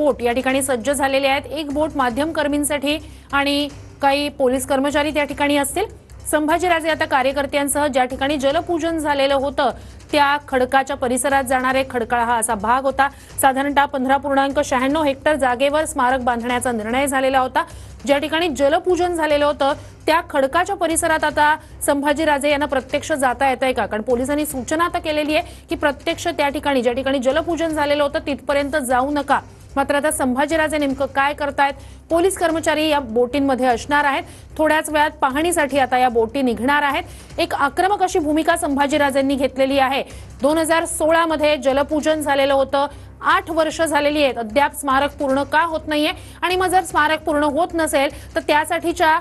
बोट या ठिकाणी सज्ज झालेले आहेत। एक बोट माध्यम कर्मींसाठी आणि काही पोलीस कर्मचारी त्या ठिकाणी असतील। संभाजीराजे आता कार्यकर्त्यांसह ज्या ठिकाणी जलपूजन झालेलं होतं त्या खडकाच्या परिसरात जाणारे खडकाळ हा असा भाग होता। साधारणतः 15.96 हेक्टर जागेवर स्मारक बांधण्याचा निर्णय झालेला होता। ज्या ठिकाणी जलपूजन झालेलं होतं त्या खडकाच्या परिसरात आता संभाजीराजे यांना प्रत्यक्ष जाता येतंय का? कारण पोलिसांनी सूचना आता केलेली आहे की प्रत्यक्ष त्या ठिकाणी ज्या ठिकाणी जलपूजन झालेलं होतं तिथपर्यंत जाऊ नका। मात्र आता संभाजीराजे नेमकं काय करतायत? पोलीस कर्मचारी या बोटींमध्ये असणार आहेत। थोड्याच वेळात पाहणीसाठी आता या बोटी निघणार आहेत। एक आक्रमक अशी भूमिका संभाजीराजेंनी घेतलेली आहे। 2016 मध्ये जलपूजन झालेलं होतं। 8 वर्ष झालेली आहेत, अद्याप स्मारक पूर्ण का होत नाहीये? आणि मग जर स्मारक पूर्ण होत नसेल तर त्यासाठीच्या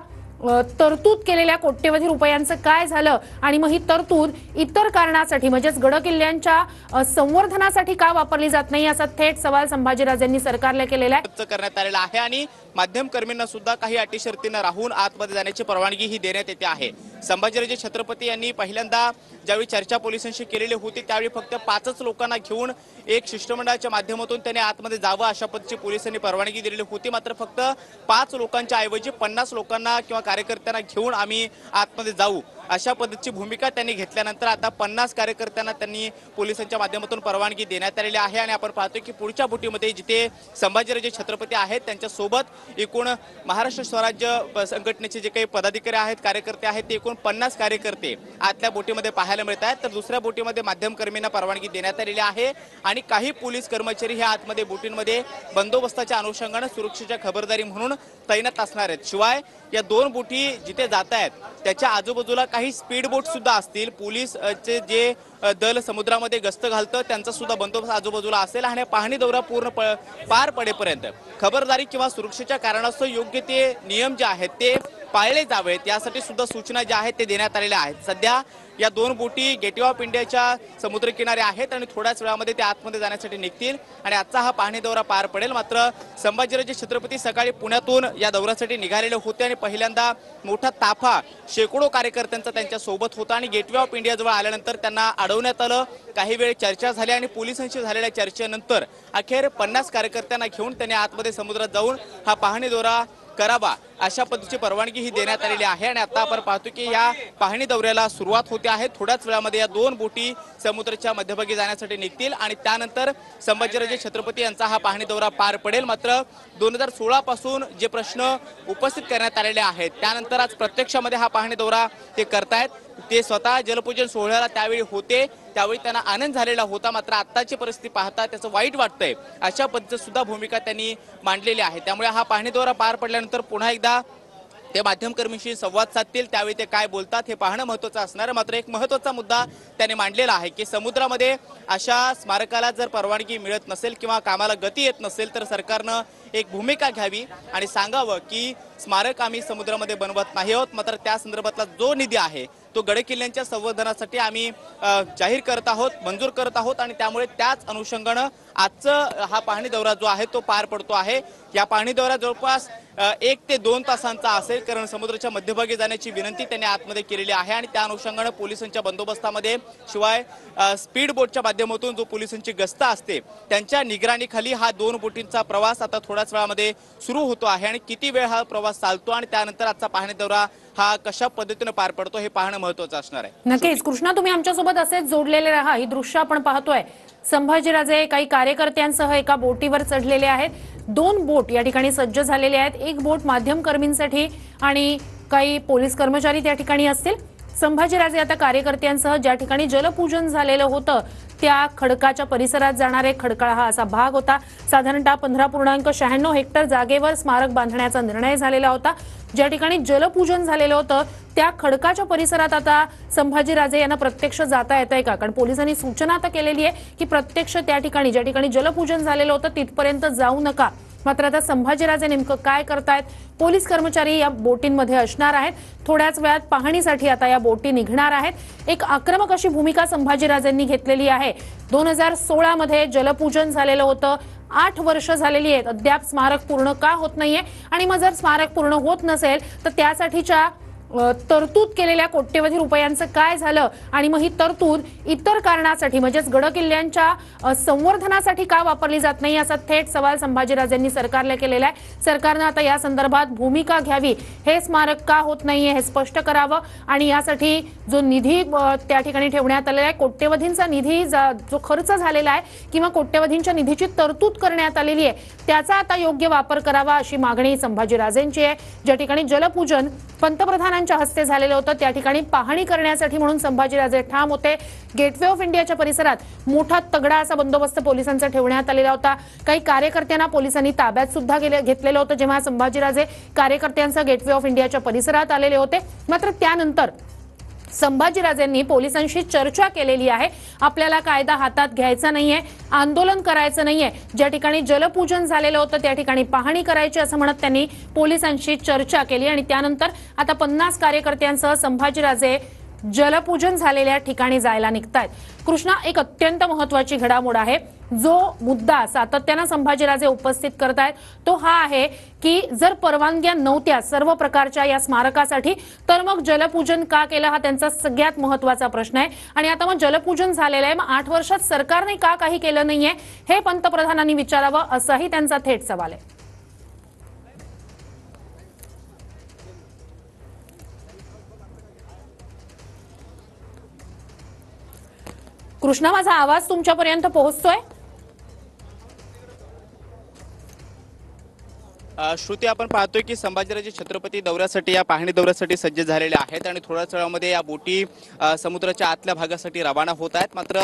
तरतूद केलेल्या कोट्यवधी रुपयांचं काय झालं? आणि मग ही तरतूद इतर कारणासाठी म्हणजेच गडकिल्ल्यांच्या संवर्धनासाठी का वापरली जात नाही असा थेट सवाल संभाजीराजेंनी सरकारला केलेला आहे। करण्यात आलेला आहे आणि माध्यम कर्मींना सुद्धा काही अटी शर्तींना राहून आतमध्ये जाण्याची परवानगी ही देण्यात येते आहे। संभाजीराजे छत्रपती यांनी पहिल्यांदा ज्यावेळी चर्चा पोलिसांशी केलेली होती त्यावेळी फक्त 5च लोकांना घेऊन एक शिष्टमंडळाच्या माध्यमातून त्यांनी आतमध्ये जावं अशा पद्धतीची पोलिसांनी परवानगी दिलेली होती। मात्र फक्त 5 लोकांच्या ऐवजी 50 लोकांना किंवा कार्यकर्त्यांना घेऊन आम्ही आतमध्ये जाऊ अशा पद्धतीची भूमिका त्यांनी घेतल्यानंतर आता 50 कार्यकर्त्यांना त्यांनी पोलिसांच्या माध्यमातून परवानगी देण्यात आलेली आहे। आणि आपण पाहतोय की पुढच्या बोटीमध्ये जिथे संभाजीराजे छत्रपती आहेत त्यांच्या सोबत एकूण महाराष्ट्र स्वराज्य संघटनेचे जे काही पदाधिकारी आहेत कार्यकर्ते आहेत ते एकूण 50 कार्यकर्ते आतल्या बोटीमध्ये पाहायला मिळत आहेत। तर दुसऱ्या बोटीमध्ये माध्यम कर्मींना परवानगी देण्यात आलेली आहे आणि काही पोलीस कर्मचारी हे आतमध्ये बोटींमध्ये बंदोबस्ताच्या अनुषंगाने सुरक्षेच्या खबरदारी म्हणून तैनात असणार आहेत। शिवाय या 2 बोटी जिथे जात आहेत त्याच्या आजूबाजूला काही स्पीड बोट सुद्धा असतील। पोलीसचे जे दल समुद्रामध्ये गस्त घालतं त्यांचा सुद्धा बंदोबस्त आजूबाजूला असेल आणि पाहणी दौरा पूर्ण पार पडेपर्यंत खबरदारी किंवा सुरक्षेच्या कारणास्तव योग्य ते नियम जे आहेत ते पाळले जावेत यासाठी सुद्धा सूचना ज्या आहेत ते देण्यात आलेल्या आहेत। सध्या या 2 बोटी गेटवे ऑफ इंडियाच्या समुद्रकिनारे आहेत आणि थोड्याच वेळामध्ये ते आतमध्ये जाण्यासाठी निघतील आणि आजचा हा पाहणी दौरा पार पडेल। मात्र संभाजीराजे छत्रपती सकाळी पुण्यातून या दौऱ्यासाठी निघालेले होते आणि पहिल्यांदा मोठा ताफा शेकडो कार्यकर्त्यांचा त्यांच्या सोबत होता आणि गेटवे ऑफ इंडिया जवळ आल्यानंतर त्यांना अडवण्यात आलं। काही वेळ चर्चा झाली आणि पोलिसांशी झालेल्या चर्चेनंतर अखेर 50 कार्यकर्त्यांना घेऊन त्यांनी आतमध्ये समुद्रात जाऊन हा पाहणी दौरा करावा अशा पद्धतीची परवानगी ही देण्यात आलेली आहे। आणि आता आपण पाहतो की या पाहणी दौऱ्याला सुरुवात होते आहे। थोड्याच वेळामध्ये या 2 बोटी समुद्राच्या मध्यभागी जाण्यासाठी निघतील आणि त्यानंतर संभाजीराजे छत्रपती यांचा हा पाहणी दौरा पार पडेल। मात्र 2016 पासून जे प्रश्न उपस्थित करण्यात आलेले आहेत त्यानंतर आज प्रत्यक्षामध्ये हा पाहणी दौरा ते करतायत। ते स्वतः जलपूजन सोहळ्याला त्यावेळी होते त्यावेळी त्यांना आनंद झालेला होता। मात्र आत्ताची परिस्थिती पाहता त्याचं वाईट वाटतंय अशा पद्धतीची सुद्धा भूमिका त्यांनी मांडलेली आहे। त्यामुळे हा पाहणी दौरा पार पडल्यानंतर पुन्हा एकदा ते माध्यम कर्मीशी संवाद साधतील त्यावेळी ते काय बोलतात हे पाहणं महत्त्वाचं असणार आहे। मात्र एक महत्त्वाचा मुद्दा त्यांनी मांडलेला आहे की समुद्रामध्ये अशा स्मारकाला जर परवानगी मिळत नसेल किंवा कामाला गती येत नसेल तर सरकारनं एक भूमिका घ्यावी आणि सांगावं की स्मारक आम्ही समुद्रामध्ये बनवत नाही आहोत। मात्र त्या संदर्भातला जो निधी आहे तो गडकिल्ल्यांच्या संवर्धनासाठी आम्ही जाहीर करत आहोत, मंजूर करत आहोत आणि त्यामुळे त्याच अनुषंगानं आजचा हा पाहणी दौरा जो आहे तो पार पडतो आहे। या पाहणी दौरा जवळपास 1 ते 2 तासांचा असेल कारण समुद्राच्या मध्यभागी जाण्याची विनंती त्यांनी आतमध्ये केलेली आहे आणि त्या अनुषंगानं पोलिसांच्या बंदोबस्तामध्ये शिवाय स्पीड बोटच्या माध्यमातून जो पोलिसांची गस्त असते त्यांच्या निगराणीखाली हा 2 बोटींचा प्रवास आता थोड्याच वेळामध्ये सुरू होतो आहे आणि किती वेळ हा प्रवास चालतो आणि त्यानंतर आजचा पाहणी दौरा हा कशा पद्धतीने पार पडतो हे पाहणं महत्त्वाचं असणार आहे। नक्कीच कृष्णा, तुम्ही आमच्यासोबत असेच जोडलेले राहा। ही दृश्य आपण पाहतोय संभाजीराजे काही कार्यकर्त्यांसह एका बोटीवर चढलेले आहेत। 2 बोट या ठिकाणी सज्ज झालेले आहेत। एक बोट माध्यम कर्मींसाठी आणि काही पोलीस कर्मचारी त्या ठिकाणी असतील। संभाजीराजे आता कार्यकर्त्यांसह ज्या ठिकाणी जलपूजन झालेलं होतं त्या खडकाच्या परिसरात जाणारे खडकाळ हा असा भाग होता। साधारणतः 15.96 हेक्टर जागेवर स्मारक बांधण्याचा निर्णय झालेला होता। ज्या ठिकाणी जलपूजन झालेलं होतं त्या खडकाच्या परिसरात आता संभाजीराजे यांना प्रत्यक्ष जाता येतंय का? कारण पोलिसांनी सूचना आता केलेली आहे की प्रत्यक्ष त्या ठिकाणी ज्या ठिकाणी जलपूजन झालेलं होतं तिथपर्यंत जाऊ नका। मात्र आता संभाजीराजे नेमकं काय करतायत? पोलीस कर्मचारी या बोटींमध्ये असणार आहेत। थोड्याच वेळात पाहणीसाठी आता या बोटी निघणार आहेत। एक आक्रमक अशी भूमिका संभाजीराजेंनी घेतलेली आहे। 2016 मध्ये जलपूजन झालेलं होतं। 8 वर्ष झालेली आहेत, अद्याप स्मारक पूर्ण का होत नाहीये? आणि मग जर स्मारक पूर्ण होत नसेल तर त्यासाठीच्या तरतूद केलेल्या कोट्यवधी रुपयांचं काय झालं आणि मग ही तरतूद इतर कारणासाठी म्हणजेच गडकिल्ल्यांच्या संवर्धनासाठी का वापरली जात नाही असा थेट सवाल संभाजीराजेंनी सरकारला केलेला आहे। सरकारनं आता या संदर्भात भूमिका घ्यावी, हे स्मारक का होत नाहीये हे स्पष्ट करावं आणि यासाठी जो निधी त्या ठिकाणी ठेवण्यात आलेला आहे, कोट्यवधींचा निधी जो खर्च झालेला आहे किंवा कोट्यवधींच्या निधीची तरतूद करण्यात आलेली आहे त्याचा आता योग्य वापर करावा अशी मागणी संभाजीराजेंची आहे। ज्या ठिकाणी जलपूजन पंतप्रधानांच्या हस्ते झालेलं होतं त्या ठिकाणी पाहणी करण्यासाठी म्हणून संभाजीराजे ठाम होते। गेटवे ऑफ इंडियाच्या परिसरात मोठा तगडा असा बंदोबस्त पोलिसांचा ठेवण्यात आलेला होता। काही कार्यकर्त्यांना पोलिसांनी ताब्यात सुद्धा घेतलेलं होतं जेव्हा संभाजीराजे कार्यकर्त्यांसह गेटवे ऑफ इंडियाच्या परिसरात आलेले होते। मात्र त्यानंतर संभाजीराजेंनी पोलिसांशी चर्चा केलेली आहे। आपल्याला कायदा हातात घ्यायचा नाहीये, आंदोलन करायचं नाहीये, ज्या ठिकाणी जलपूजन झालेलं होतं त्या ठिकाणी पाहणी करायची असं म्हणत त्यांनी पोलिसांशी चर्चा केली आणि त्यानंतर आता 50 कार्यकर्त्यांसह संभाजीराजे जलपूजन झालेल्या ठिकाणी जायला निघतायत। कृष्णा, एक अत्यंत महत्त्वाची घडामोड आहे। जो मुद्दा सातत्याने संभाजीराजे उपस्थित करतायत तो हा आहे की जर परवानग्या नव्हत्या सर्व प्रकारच्या या स्मारकासाठी तर मग जलपूजन का केलं हा त्यांचा सगळ्यात महत्त्वाचा प्रश्न आहे। आणि आता मग जलपूजन झालेलं आहे, मग 8 वर्षात सरकारने का काही केलं नाहीये हे पंतप्रधानांनी विचारावं असाही त्यांचा थेट सवाल आहे। कृष्णा, माझा आवाज तुमच्यापर्यंत पोहोचतोय? श्रुती, आपण पाहतोय की संभाजीराजे छत्रपती दौऱ्यासाठी या पाहणी दौऱ्यासाठी सज्ज झालेले आहेत आणि थोड्याच वेळामध्ये या बोटी समुद्राच्या आतल्या भागासाठी रवाना होत आहेत। मात्र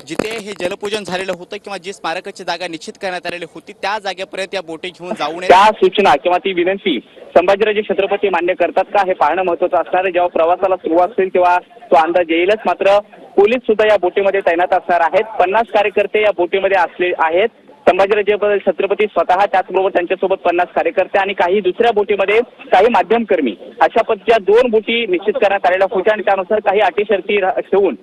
जिथे हे जलपूजन झालेलं होतं किंवा जी स्मारकाची जागा निश्चित करण्यात आलेली होती त्या जागेपर्यंत या बोटी घेऊन जाऊ नये त्या सूचना किंवा ती विनंती संभाजीराजे छत्रपती मान्य करतात का हे पाहणं महत्त्वाचं असणार आहे। जेव्हा प्रवासाला सुरुवात होईल तेव्हा तो अंदाज येईलच। मात्र पोलीस सुद्धा या बोटीमध्ये तैनात असणार आहेत। 50 कार्यकर्ते या बोटीमध्ये असले आहेत। संभाजीराजे छत्रपती स्वतः, त्याचबरोबर त्यांच्यासोबत 50 कार्यकर्ते आणि काही दुसऱ्या बोटीमध्ये काही माध्यमकर्मी, अशा पद्धतीच्या 2 बोटी निश्चित करण्यात आलेल्या होत्या आणि त्यानुसार काही अटी शर्ती ठेवून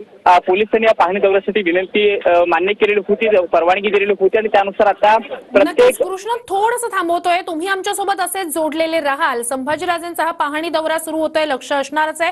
पोलिसांनी या पाहणी दौऱ्यासाठी विनंती मान्य केलेली होती, परवानगी दिलेली होती आणि त्यानुसार आता प्रत्येक कृष्ण थोडंसं थांबवतोय, तुम्ही आमच्यासोबत असेच जोडलेले राहाल। संभाजीराजेंचा हा पाहणी दौरा सुरू होतोय, लक्ष असणारच आहे।